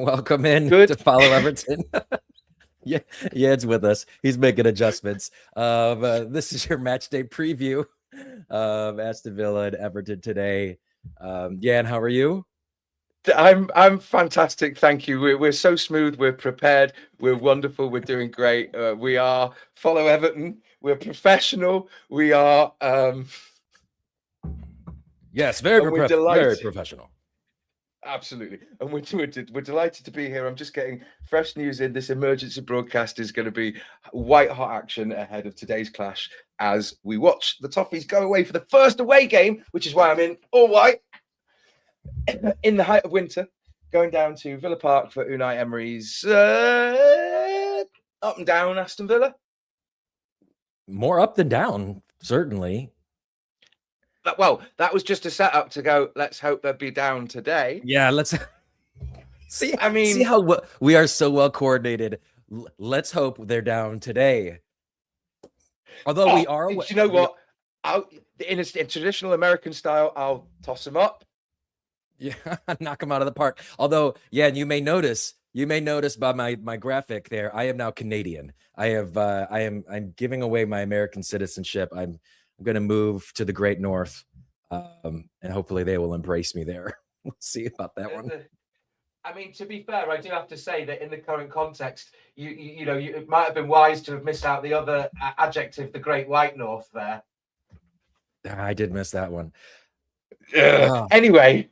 Welcome in Good. to Follow Everton. Yeah, it's with us. He's making adjustments. This is your match day preview of Aston Villa and Everton today. And how are you? I'm fantastic. Thank you. We're so smooth. We're prepared. We're wonderful. We're doing great. We are Follow Everton. We're professional. We are Yes, very we're very delighted. professional. Absolutely. And we're delighted to be here. I'm just getting fresh news in. This emergency broadcast is going to be white hot action ahead of today's clash as we watch the Toffees go away for the first away game, which is why I'm in all white in the height of winter, going down to Villa Park for Unai Emery's up and down Aston Villa. More up than down, certainly. Well, that was just a setup to go, let's hope they'll be down today. Yeah, let's see. I mean, see how we are so well coordinated. Let's hope they're down today. Although we are. You know what? In traditional American style, I'll toss them up. Yeah, knock them out of the park. Although, yeah, and you may notice by my graphic there, I am now Canadian. I'm giving away my American citizenship. I'm going to move to the Great North, and hopefully they will embrace me there. We'll see about that one. I mean, to be fair, I do have to say that in the current context, it might have been wise to have missed out the other adjective, the Great White North there. I did miss that one. Anyway.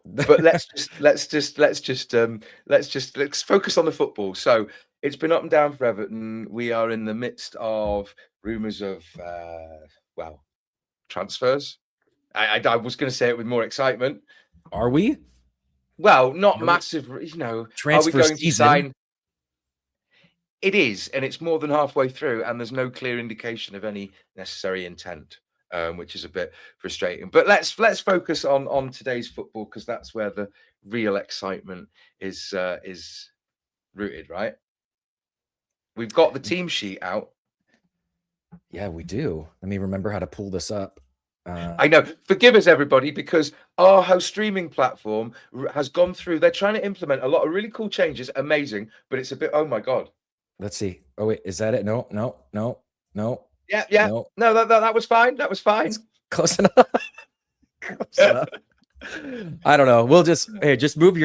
But let's focus on the football. So it's been up and down for Everton. We are in the midst of rumours of transfers. I was going to say it with more excitement. Are we? Well, not massive. Transfer are we going season. to sign? It is, and it's more than halfway through, and there's no clear indication of any necessary intent. Which is a bit frustrating. But let's focus on today's football, because that's where the real excitement is rooted, right? We've got the team sheet out. Yeah, we do. Let me remember how to pull this up. I know. Forgive us, everybody, because our host streaming platform has gone through. They're trying to implement a lot of really cool changes. Amazing, but it's a bit. Oh my god. Let's see. Oh wait, is that it? No. Yeah. No, that was fine. That was fine. Close enough. Close enough. I don't know. We'll just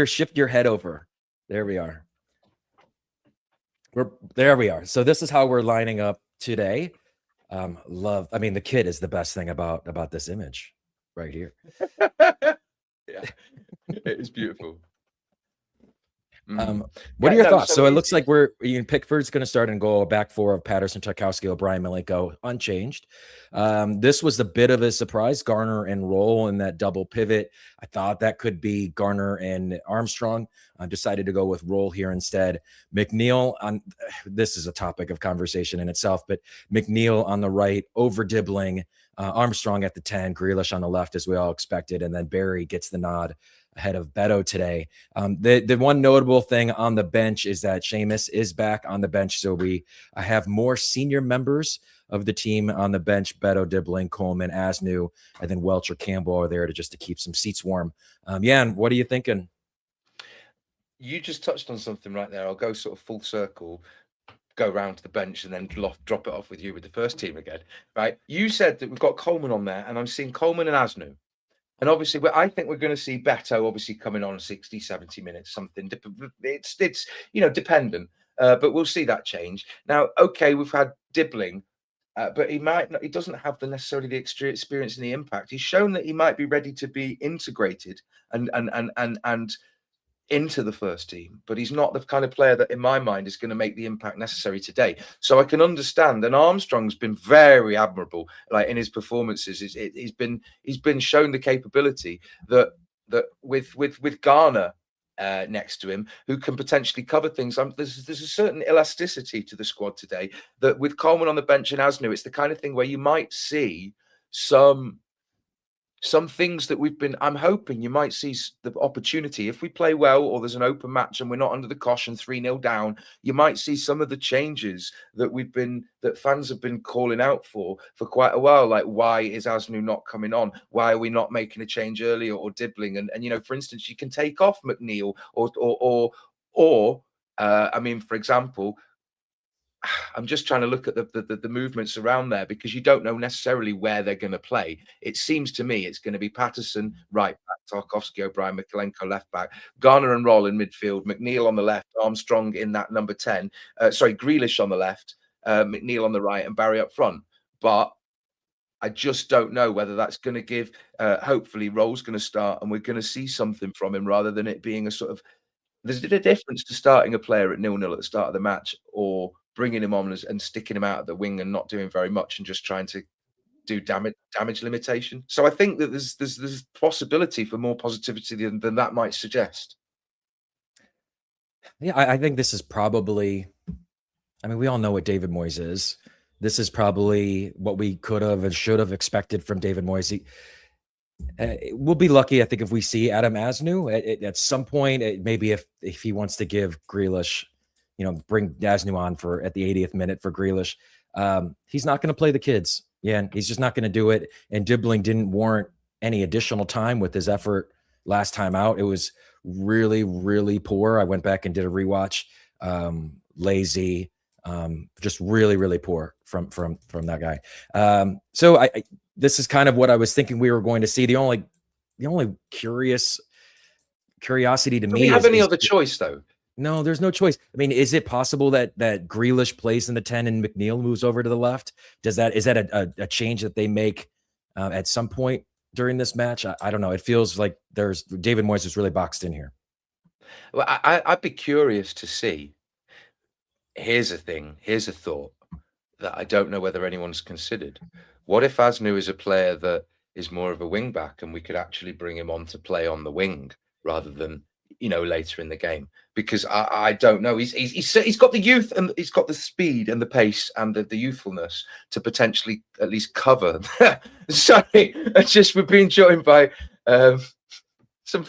shift your head over. There we are. There we are. So this is how we're lining up today. The kid is the best thing about this image right here. Yeah, it is beautiful. What are your thoughts? So it looks like Pickford's going to start in goal, a back four of Patterson, Tarkowski, O'Brien, Malenko, unchanged. This was a bit of a surprise. Garner and Roll in that double pivot. I thought that could be Garner and Armstrong. I decided to go with Roll here instead. McNeil this is a topic of conversation in itself, but McNeil on the right, over Dibbling, Armstrong at the 10, Grealish on the left, as we all expected, and then Barry gets the nod ahead of Beto today. The one notable thing on the bench is that Seamus is back on the bench. So I have more senior members of the team on the bench: Beto, Dibbling, Coleman, Asnu, and then Welch or Campbell are there to keep some seats warm. And what are you thinking? You just touched on something right there. I'll go sort of full circle, go round to the bench, and then drop it off with you with the first team again. Right? You said that we've got Coleman on there, and I'm seeing Coleman and Asnu. And obviously, I think we're going to see Beto obviously coming on 60, 70 minutes, something. It's dependent, but we'll see that change. Now, okay, we've had Dibbling, but he doesn't have necessarily the experience and the impact. He's shown that he might be ready to be integrated and into the first team, but he's not the kind of player that, in my mind, is going to make the impact necessary today. So I can understand. And Armstrong's been very admirable, like in his performances. He's been shown the capability that with Garner next to him, who can potentially cover things. There's a certain elasticity to the squad today that, with Coleman on the bench and Asnu, it's the kind of thing where you might see some some things that I'm hoping you might see the opportunity. If we play well or there's an open match and we're not under the caution 3-0 down, you might see some of the changes that fans have been calling out for quite a while. Like, why is Asnu not coming on? Why are we not making a change earlier or dibbling? And for instance, you can take off McNeil or I mean, for example, I'm just trying to look at the movements around there, because you don't know necessarily where they're going to play. It seems to me it's going to be Patterson right back, Tarkowski, O'Brien, Mikolenko left back, Garner and Roll in midfield, McNeil on the left, Armstrong in that number 10, Grealish on the left, McNeil on the right, and Barry up front. But I just don't know whether that's going to give. Hopefully, Roll's going to start, and we're going to see something from him, rather than it being a sort of. There's a difference to starting a player at 0-0 at the start of the match, or bringing him on and sticking him out at the wing and not doing very much and just trying to do damage limitation. So I think that there's possibility for more positivity than that might suggest. Yeah, I think this is probably. I mean, we all know what David Moyes is. This is probably what we could have and should have expected from David Moyes. We'll be lucky, I think, if we see Adam Asnu at some point. Maybe if he wants to give Grealish, bring Asnu on for at the 80th minute for Grealish. He's not going to play the kids. Yeah, he's just not going to do it. And Dibbling didn't warrant any additional time with his effort last time out. It was really, really poor. I went back and did a rewatch. Lazy, just really, really poor from that guy. So this is kind of what I was thinking we were going to see. The only curiosity to me. Do we have any other choice though? No, there's no choice. I mean, is it possible that Grealish plays in the 10 and McNeil moves over to the left? Is that a change that they make at some point during this match? I don't know. It feels like David Moyes is really boxed in here. Well, I'd be curious to see. Here's a thought that I don't know whether anyone's considered. What if Asnu is a player that is more of a wing back, and we could actually bring him on to play on the wing rather than later in the game? Because I don't know. He's got the youth, and he's got the speed and the pace and the youthfulness to potentially at least cover. Sorry, we're being joined by some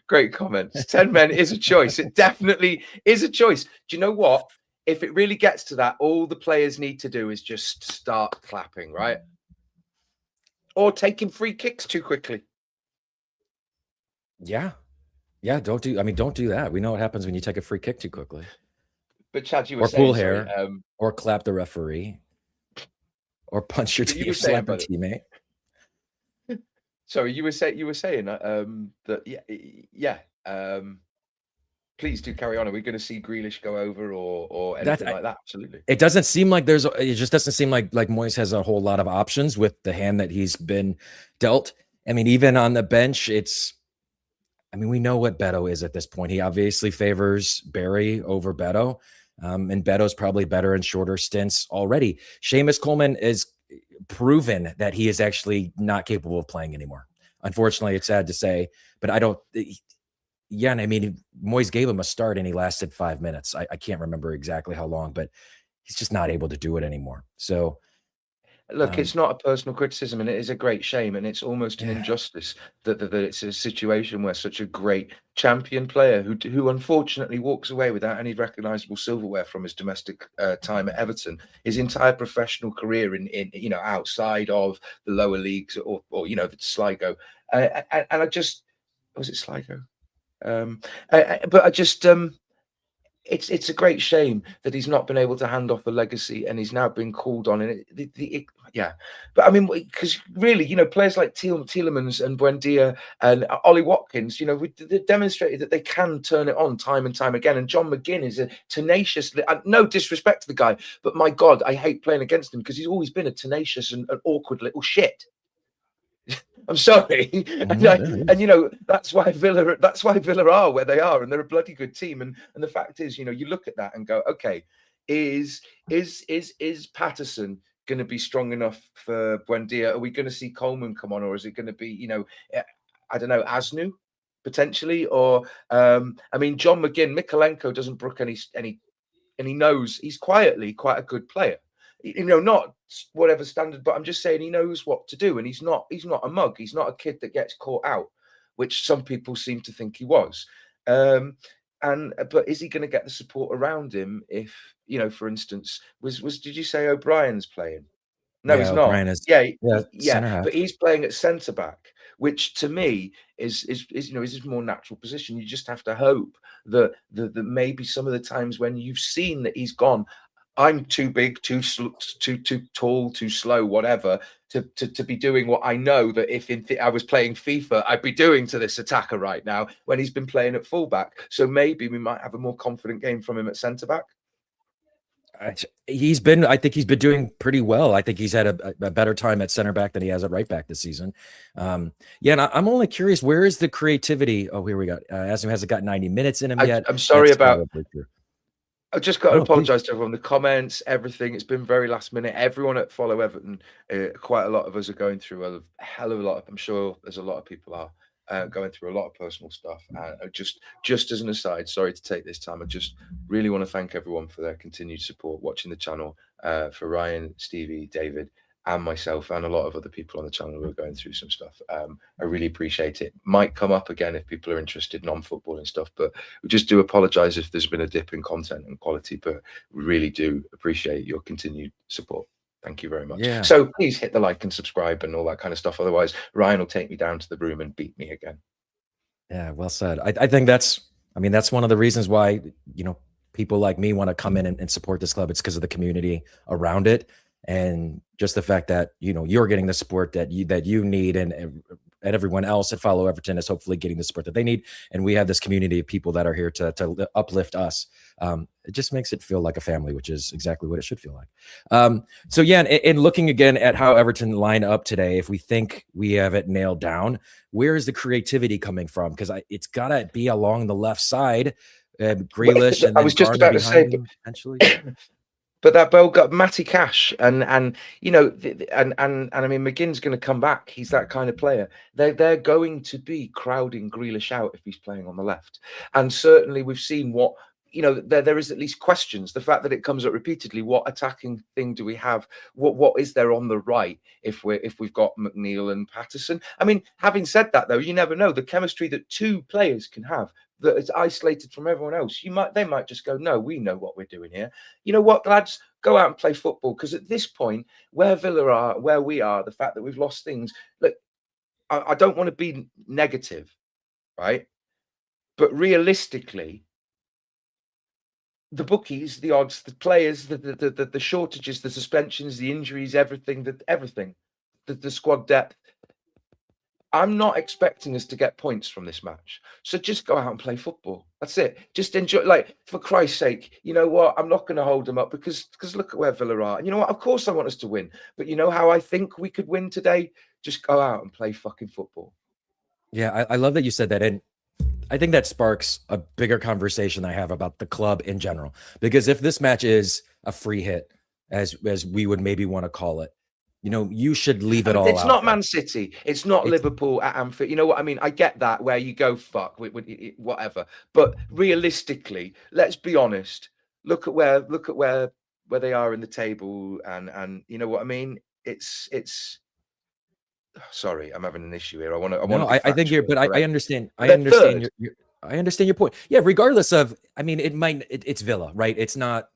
great comments. 10 men is a choice. It definitely is a choice. Do you know what? If it really gets to that, all the players need to do is just start clapping, right? Or taking free kicks too quickly. Yeah. Don't do that. We know what happens when you take a free kick too quickly. But Chad, you were saying, pull hair, or clap the referee, or punch your team, slap your teammate. Sorry, you were saying that yeah. Please do carry on. Are we going to see Grealish go over or anything like that? Absolutely. It doesn't seem like it just doesn't seem like Moyes has a whole lot of options with the hand that he's been dealt. I mean, even on the bench, we know what Beto is at this point. He obviously favors Barry over Beto. And Beto's probably better in shorter stints already. Seamus Coleman is proven that he is actually not capable of playing anymore. Unfortunately, it's sad to say, but yeah, and I mean, Moyes gave him a start and he lasted 5 minutes. I can't remember exactly how long, but he's just not able to do it anymore. So, look, it's not a personal criticism, and it is a great shame, and it's almost an injustice that it's a situation where such a great champion player who unfortunately walks away without any recognisable silverware from his domestic time at Everton, his entire professional career in outside of the lower leagues or the Sligo, and I just was it Sligo. But I just it's a great shame that he's not been able to hand off the legacy, and he's now been called on. And yeah, but I mean, because really, players like Tielemans and Buendia and Ollie Watkins, they demonstrated that they can turn it on time and time again. And John McGinn is a tenacious. No disrespect to the guy, but my God, I hate playing against him because he's always been a tenacious and an awkward little shit. I'm sorry, and that's why Villa are where they are, and they're a bloody good team. And the fact is, you look at that and go, okay, is Patterson going to be strong enough for Buendia? Are we going to see Coleman come on, or is it going to be, I don't know, Asnu potentially, or John McGinn, Mikolenko doesn't brook any, and he knows he's quietly quite a good player. not whatever standard, but I'm just saying he knows what to do, and he's not a mug. He's not a kid that gets caught out, which some people seem to think he was. But is he going to get the support around him if, for instance, did you say O'Brien's playing? No, he's not. O'Brien is Yeah, center half. but he's playing at centre back, which to me is his more natural position. You just have to hope that maybe some of the times when you've seen that he's gone, I'm too big, too tall, too slow, whatever, to be doing what I know that if I was playing FIFA, I'd be doing to this attacker right now when he's been playing at fullback. So maybe we might have a more confident game from him at centre back. I think he's been doing pretty well. I think he's had a better time at center back than he has at right back this season. And I'm only curious, where is the creativity? Oh, here we go. Aston hasn't got 90 minutes in him yet. I'm sorry about. I've just got to apologise to everyone. The comments, everything, it's been very last minute. Everyone at Follow Everton, quite a lot of us are going through a hell of a lot. I'm sure there's a lot of people are going through a lot of personal stuff. Just as an aside, sorry to take this time. I just really want to thank everyone for their continued support, watching the channel, for Ryan, Stevie, David, and myself, and a lot of other people on the channel who are going through some stuff. I really appreciate it. Might come up again if people are interested in non-football and stuff, but we just do apologise if there's been a dip in content and quality, but we really do appreciate your continued support. Thank you very much. Yeah. So please hit the like and subscribe and all that kind of stuff. Otherwise, Ryan will take me down to the room and beat me again. Yeah, well said. I think that's one of the reasons why, people like me want to come in and support this club. It's because of the community around it. And just the fact that, you're getting the support that you need, and everyone else at Follow Everton is hopefully getting the support that they need. And we have this community of people that are here to uplift us. It just makes it feel like a family, which is exactly what it should feel like. So yeah, and looking again at how Everton line up today, if we think we have it nailed down, where is the creativity coming from? Because it's got to be along the left side. Grealish, and I was just about to say, potentially. But that Bell got Matty Cash, and I mean McGinn's going to come back. He's that kind of player. They're going to be crowding Grealish out if he's playing on the left. And certainly we've seen what, there is at least questions. The fact that it comes up repeatedly. What attacking thing do we have? What is there on the right if we've got McNeil and Patterson? I mean, having said that though, you never know the chemistry that two players can have that is isolated from everyone else. They might just go, no, we know what we're doing here. You know what, lads, go out and play football. Because at this point, where Villa are, where we are, the fact that we've lost things, look, I don't want to be negative, right? But realistically, the bookies, the odds, the players, the shortages, the suspensions, the injuries, everything, the squad depth, I'm not expecting us to get points from this match. So just go out and play football. That's it. Just enjoy, for Christ's sake, you know what? I'm not going to hold them up because look at where Villa are. And you know what? Of course I want us to win. But you know how I think we could win today? Just go out and play fucking football. Yeah, I love that you said that. And I think that sparks a bigger conversation I have about the club in general. Because if this match is a free hit, as we would maybe want to call it, you should leave it all out. It's not Man City. It's not Liverpool at Anfield. You know what I mean? I get that, where you go, fuck, whatever. But realistically, let's be honest. Look at where they are in the table, and you know what I mean? It's. Sorry, I'm having an issue here. I think you're, but I understand. I understand I understand your point. Yeah, regardless of, it's Villa, right? It's not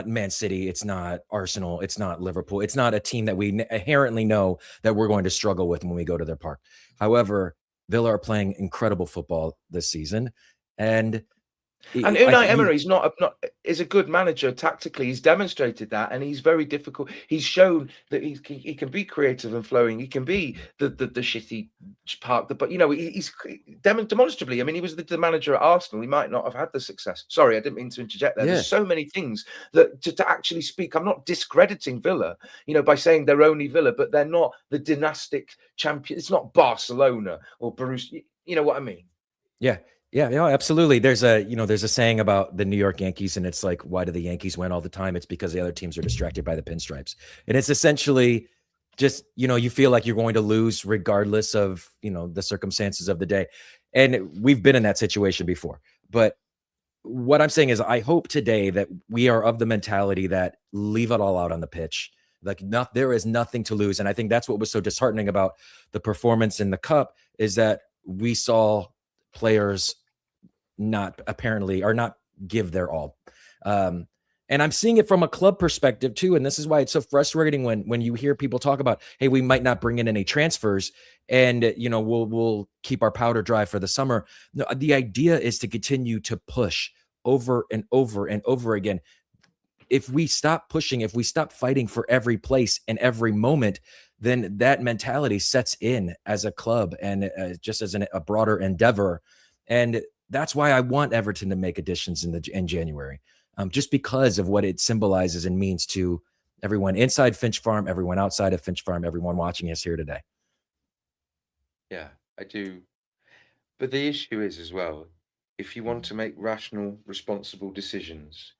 Man City. It's not Arsenal. It's not Liverpool. It's not a team that we inherently know that we're going to struggle with when we go to their park. However, Villa are playing incredible football this season. And Unai Emery is a good manager tactically. He's demonstrated that, and he's very difficult. He's shown that he can be creative and flowing. He can be the shitty part, but he's demonstrably. I mean, he was the manager at Arsenal. He might not have had the success. Sorry, I didn't mean to interject there. Yeah. There's so many things that to actually speak. I'm not discrediting Villa, by saying they're only Villa, but they're not the dynastic champion. It's not Barcelona or Borussia. You know what I mean? Yeah. Yeah, absolutely. There's a saying about the New York Yankees, and it's like, why do the Yankees win all the time? It's because the other teams are distracted by the pinstripes. And it's essentially just, you feel like you're going to lose regardless of, the circumstances of the day. And we've been in that situation before. But what I'm saying is I hope today that we are of the mentality that leave it all out on the pitch. Like there is nothing to lose. And I think that's what was so disheartening about the performance in the cup is that we saw players not give their all. And I'm seeing it from a club perspective too. And this is why it's so frustrating when you hear people talk about, hey, we might not bring in any transfers and, we'll keep our powder dry for the summer. No, the idea is to continue to push over and over and over again. If we stop pushing, if we stop fighting for every place and every moment, then that mentality sets in as a club and just as a broader endeavor. And that's why I want Everton to make additions in January, just because of what it symbolizes and means to everyone inside Finch Farm, everyone outside of Finch Farm, everyone watching us here today. Yeah, I do. But the issue is as well, if you want to make rational, responsible decisions,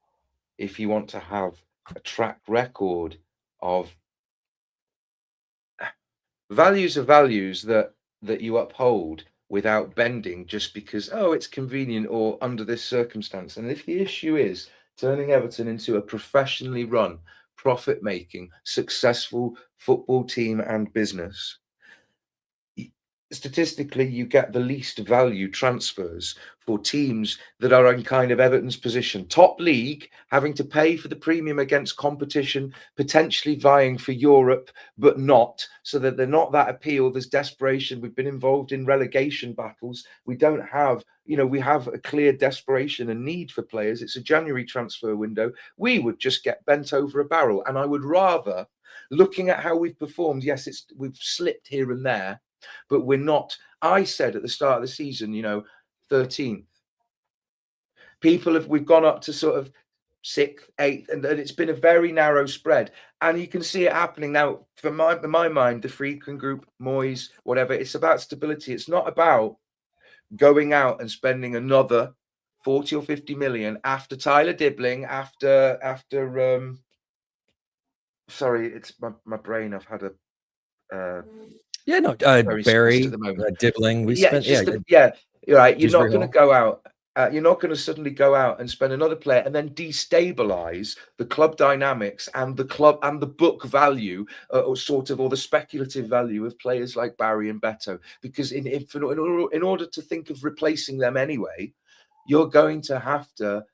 if you want to have a track record of values that you uphold without bending just because, oh, it's convenient or under this circumstance. And if the issue is turning Everton into a professionally run, profit-making, successful football team and business, statistically you get the least value transfers for teams that are in kind of Everton's position, top league, having to pay for the premium against competition, potentially vying for Europe, but not, so that they're not that appeal. There's desperation. We've been involved in relegation battles. We don't have, we have a clear desperation and need for players. It's a January transfer window. We would just get bent over a barrel. And I would rather, looking at how we've performed, yes, we've slipped here and there, but we're not. I said at the start of the season, 13th. We've gone up to sort of 6th, 8th, and it's been a very narrow spread. And you can see it happening now. For my mind, the Friedkin Group, Moyes, whatever, it's about stability. It's not about going out and spending another 40 or 50 million after Tyler Dibbling, after sorry, it's my brain. I've had a Barry, at the moment. Dibbling. You're right. You're not going to go out. You're not going to suddenly go out and spend another player and then destabilize the club dynamics and the club and the book value, or the speculative value of players like Barry and Beto. Because in order to think of replacing them anyway, you're going to have to.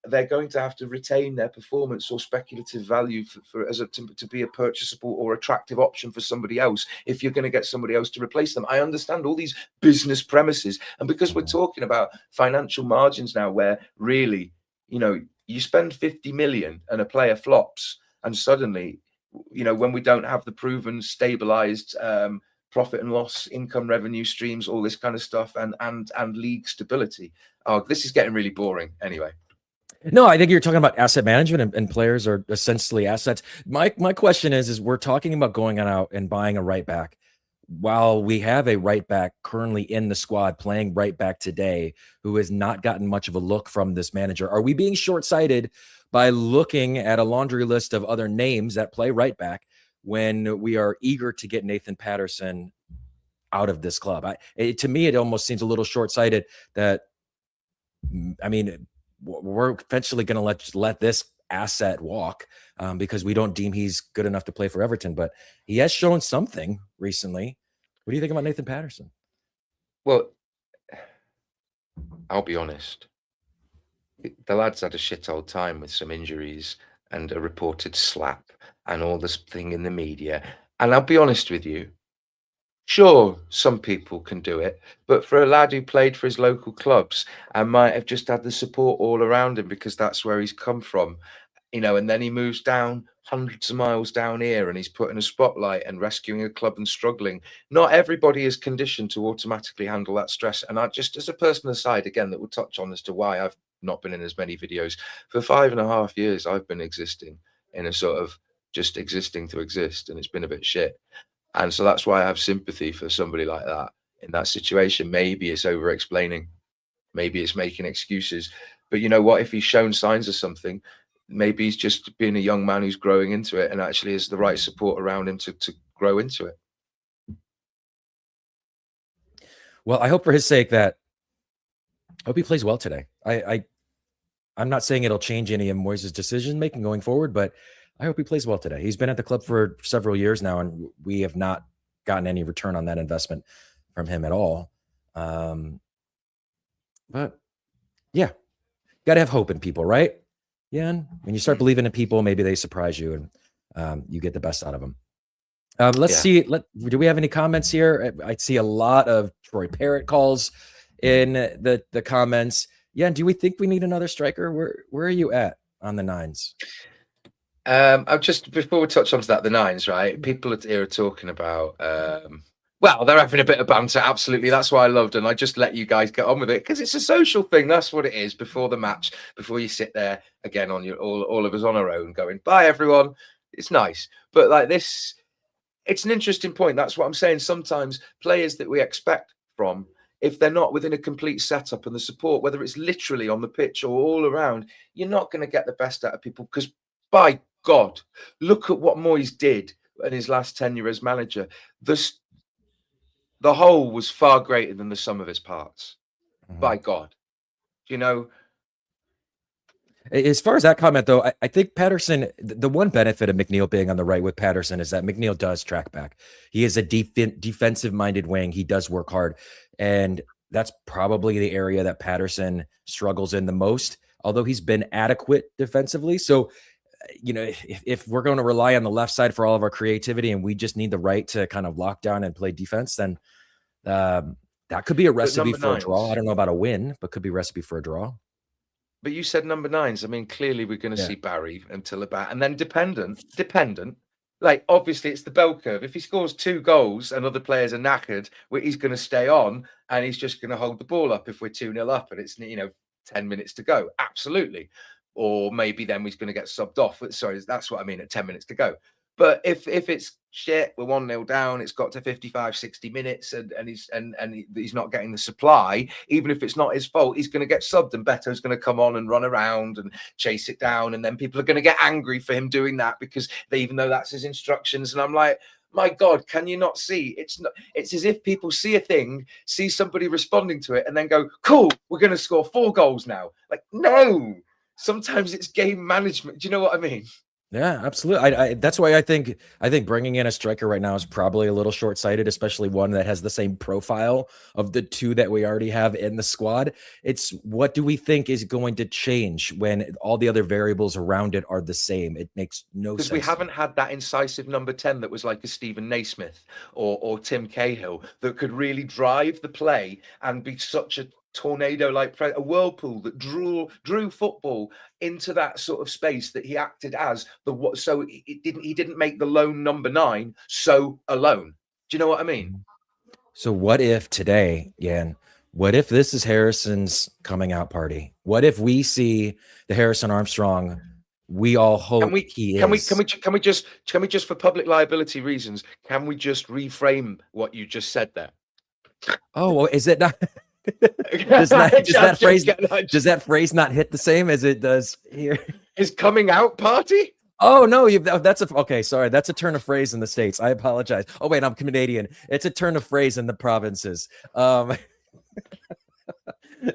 They're going to have to retain their performance or speculative value to be a purchasable or attractive option for somebody else if you're going to get somebody else to replace them. I understand all these business premises, and because we're talking about financial margins now, where really, you spend 50 million and a player flops, and suddenly, when we don't have the proven stabilized profit and loss, income, revenue streams, all this kind of stuff, and league stability. Oh, this is getting really boring. Anyway. No, I think you're talking about asset management, and players are essentially assets. My question is we're talking about going out and buying a right back while we have a right back currently in the squad playing right back today who has not gotten much of a look from this manager. Are we being short-sighted by looking at a laundry list of other names that play right back when we are eager to get Nathan Patterson out of this club? To me, it almost seems a little short-sighted that, I mean, we're eventually going to let this asset walk because we don't deem he's good enough to play for Everton, but he has shown something recently. What do you think about Nathan Patterson? Well, I'll be honest. The lad's had a shit old time with some injuries and a reported slap and all this thing in the media. And I'll be honest with you. Sure, some people can do it, but for a lad who played for his local clubs and might have just had the support all around him because that's where he's come from, and then he moves down hundreds of miles down here and he's put in a spotlight and rescuing a club and struggling. Not everybody is conditioned to automatically handle that stress. And I just, as a personal aside, again, that we'll touch on as to why I've not been in as many videos. For 5.5 years, I've been existing in a sort of just existing to exist, and it's been a bit shit. And so that's why I have sympathy for somebody like that in that situation. Maybe it's over explaining, maybe it's making excuses, but you know what, if he's shown signs of something, maybe he's just being a young man who's growing into it and actually has the right support around him to grow into it. Well, I hope for his sake that I hope he plays well today. I I'm not saying it'll change any of Moyes' decision making going forward, but I hope he plays well today. He's been at the club for several years now, and we have not gotten any return on that investment from him at all. But yeah, got to have hope in people, right? Yeah. And when you start believing in people, maybe they surprise you and you get the best out of them. Let's see. Do we have any comments here? I see a lot of Troy Parrott calls in the comments. Yeah. Do we think we need another striker? Where are you at on the nines? I've just, before we touch onto that, the nines, right? People here are talking about, well, they're having a bit of banter. Absolutely. That's why I loved it. And I just let you guys get on with it because it's a social thing. That's what it is before the match, before you sit there again on your, all of us on our own going, bye, everyone. It's nice. But like this, it's an interesting point. That's what I'm saying. Sometimes players that we expect from, if they're not within a complete setup and the support, whether it's literally on the pitch or all around, you're not going to get the best out of people. Because by God, look at what Moyes did in his last tenure as manager. The whole was far greater than the sum of its parts. By God, you know. As far as that comment, though, I think Patterson, the one benefit of McNeil being on the right with Patterson is that McNeil does track back. He is a defensive-minded wing. He does work hard. And that's probably the area that Patterson struggles in the most, although he's been adequate defensively. So, if we're going to rely on the left side for all of our creativity and we just need the right to kind of lock down and play defense, then that could be a recipe for a draw. I don't know about a win, but could be a recipe for a draw. But you said number nines. I mean, clearly we're going to see Barry until about, and then dependent. Like, obviously, it's the bell curve. If he scores 2 goals and other players are knackered, he's going to stay on and he's just going to hold the ball up if we're 2-0 up and it's 10 minutes to go. Absolutely. Or maybe then he's going to get subbed off. Sorry, that's what I mean, at 10 minutes to go. But if it's shit, we're 1-0 down, it's got to 55, 60 minutes and he's not getting the supply, even if it's not his fault, he's going to get subbed and Beto's going to come on and run around and chase it down. And then people are going to get angry for him doing that because even though that's his instructions. And I'm like, my God, can you not see? It's as if people see a thing, see somebody responding to it and then go, cool, we're going to score 4 goals now. Like, no, sometimes it's game management. Do you know what I mean? Yeah, absolutely. That's why I think bringing in a striker right now is probably a little short-sighted, especially one that has the same profile of the 2 that we already have in the squad. It's what do we think is going to change when all the other variables around it are the same? It makes no sense. Because we haven't had that incisive number 10 that was like a Stephen Naismith or Tim Cahill that could really drive the play and be such a tornado like a whirlpool that drew football into that sort of space that he acted as so he didn't make the lone number 9 so alone. Do you know what I mean? So what if today, Jan, what if this is Harrison's coming out party? What if we see the Harrison Armstrong we all hope he is? Can we just for public liability reasons, can we just reframe what you just said there? Oh, well, is it not? does that phrase not hit the same as it does here? His coming out party? Oh no, okay. Sorry, that's a turn of phrase in the States. I apologize. Oh wait, I'm Canadian. It's a turn of phrase in the provinces.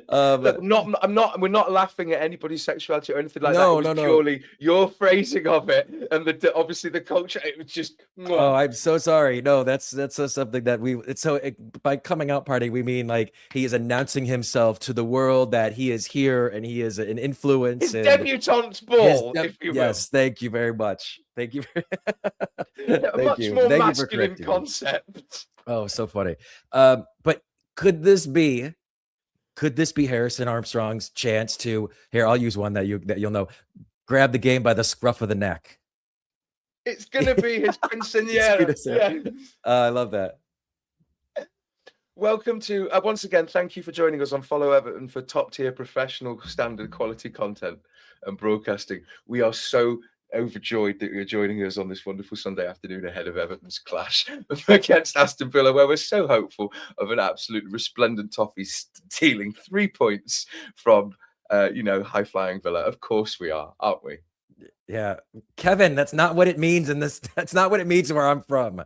Look, we're not laughing at anybody's sexuality or anything like that. It was purely your phrasing of it and obviously the culture. It was just. Oh, I'm so sorry. No, that's something that by coming out party, we mean like he is announcing himself to the world that he is here and he is an influence. His debutante's ball, if you will. Yes, thank you very much. Thank you. Much more masculine concept. Oh, so funny. But could this be Harrison Armstrong's chance to, here, I'll use one that you'll know, grab the game by the scruff of the neck? It's going to be his quinceañera. Yeah. I love that. Welcome to, once again, thank you for joining us on Follow Everton for top tier professional standard quality content and broadcasting. We are so overjoyed that you're joining us on this wonderful Sunday afternoon ahead of Everton's clash against Aston Villa, where we're so hopeful of an absolutely resplendent Toffee stealing 3 points from high flying Villa. Of course we are, aren't we? Yeah, Kevin, that's not what it means that's not what it means where I'm from.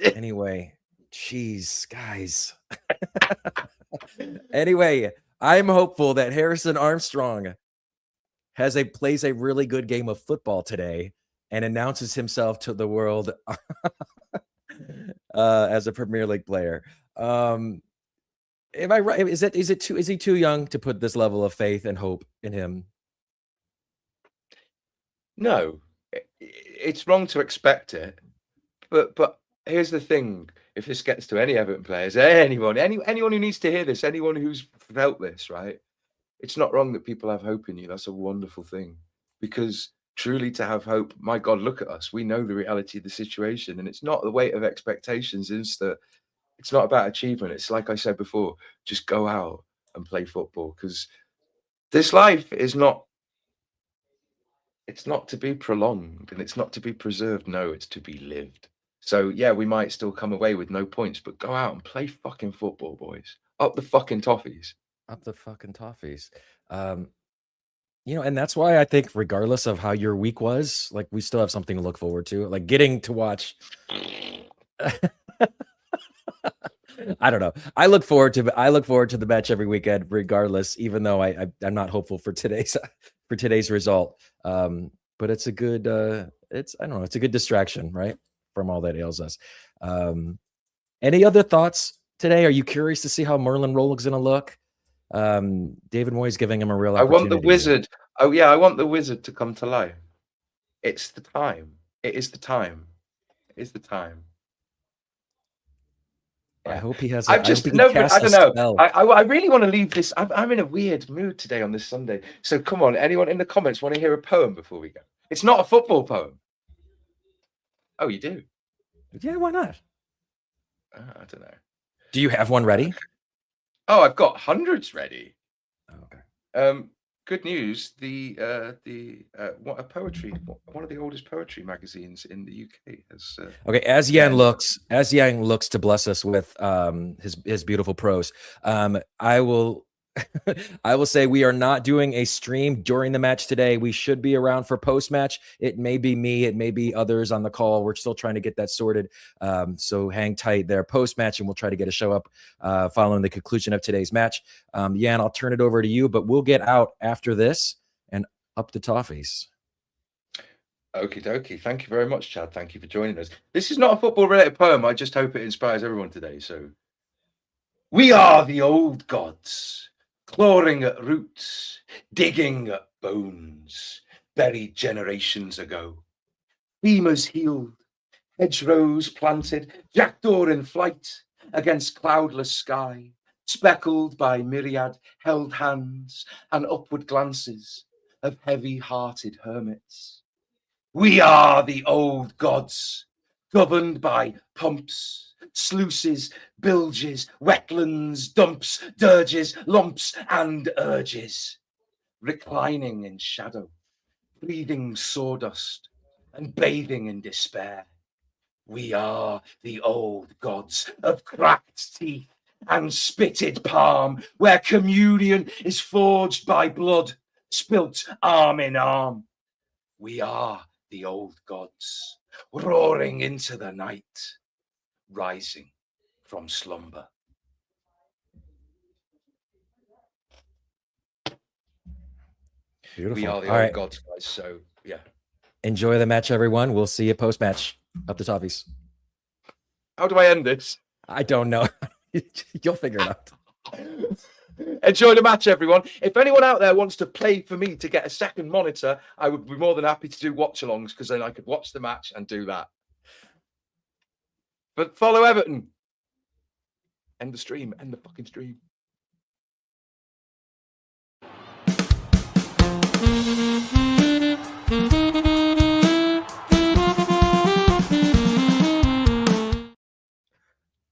Anyway, jeez, guys. Anyway, I'm hopeful that Harrison Armstrong plays a really good game of football today and announces himself to the world as a Premier League player. Am I right? Is he too young to put this level of faith and hope in him? No, it's wrong to expect it. But here's the thing: if this gets to any Everton players, anyone who needs to hear this, anyone who's felt this, right? It's not wrong that people have hope in you. That's a wonderful thing, because truly to have hope, my God, look at us. We know the reality of the situation, and it's not the weight of expectations. It's not about achievement. It's like I said before, just go out and play football, because this life is not. It's not to be prolonged and it's not to be preserved. No, it's to be lived. So yeah, we might still come away with no points, but go out and play fucking football, boys. Up the fucking Toffees. Up the fucking Toffees. And that's why I think regardless of how your week was, like, we still have something to look forward to. Like, getting to watch. I don't know. I look forward to the match every weekend, regardless, even though I'm not hopeful for today's result. But it's a good it's a good distraction, right? From all that ails us. Any other thoughts today? Are you curious to see how Merlin Rollick's gonna look? David Moyes giving him a real opportunity. I want the wizard. Oh yeah, I want the wizard to come to life. It's the time. It is the time. It is the time. I hope he has. I don't know. Spell. I really want to leave this. I'm in a weird mood today on this Sunday. So come on, anyone in the comments want to hear a poem before we go? It's not a football poem. Oh, you do? Yeah, why not? I don't know. Do you have one ready? Oh, I've got hundreds ready. Oh, okay. Good news. One of the oldest poetry magazines in the UK has. Okay, as Yang looks to bless us with his beautiful prose, I will say we are not doing a stream during the match today. We should be around for post match. It may be me, it may be others on the call. We're still trying to get that sorted. So hang tight there post match, and we'll try to get a show up following the conclusion of today's match. Jan, I'll turn it over to you, but we'll get out after this and up the Toffees. Okie dokie. Thank you very much, Chad. Thank you for joining us. This is not a football related poem. I just hope it inspires everyone today. So, we are the old gods, clawing at roots, digging at bones, buried generations ago. Femurs healed, hedgerows planted, jackdaw in flight against cloudless sky, speckled by myriad held hands and upward glances of heavy-hearted hermits. We are the old gods, governed by pumps, sluices, bilges, wetlands, dumps, dirges, lumps, and urges, reclining in shadow, breathing sawdust, and bathing in despair. We are the old gods of cracked teeth and spitted palm, where communion is forged by blood, spilt arm in arm. We are the old gods, roaring into the night, rising from slumber. Beautiful. We are the old gods, guys. So yeah. Enjoy the match, everyone. We'll see you post match. Up the Toffees. How do I end this? I don't know. You'll figure it out. Enjoy the match, everyone. If anyone out there wants to play for me to get a second monitor, I would be more than happy to do watch-alongs, because then I could watch the match and do that. But follow Everton. End the stream. End the fucking stream.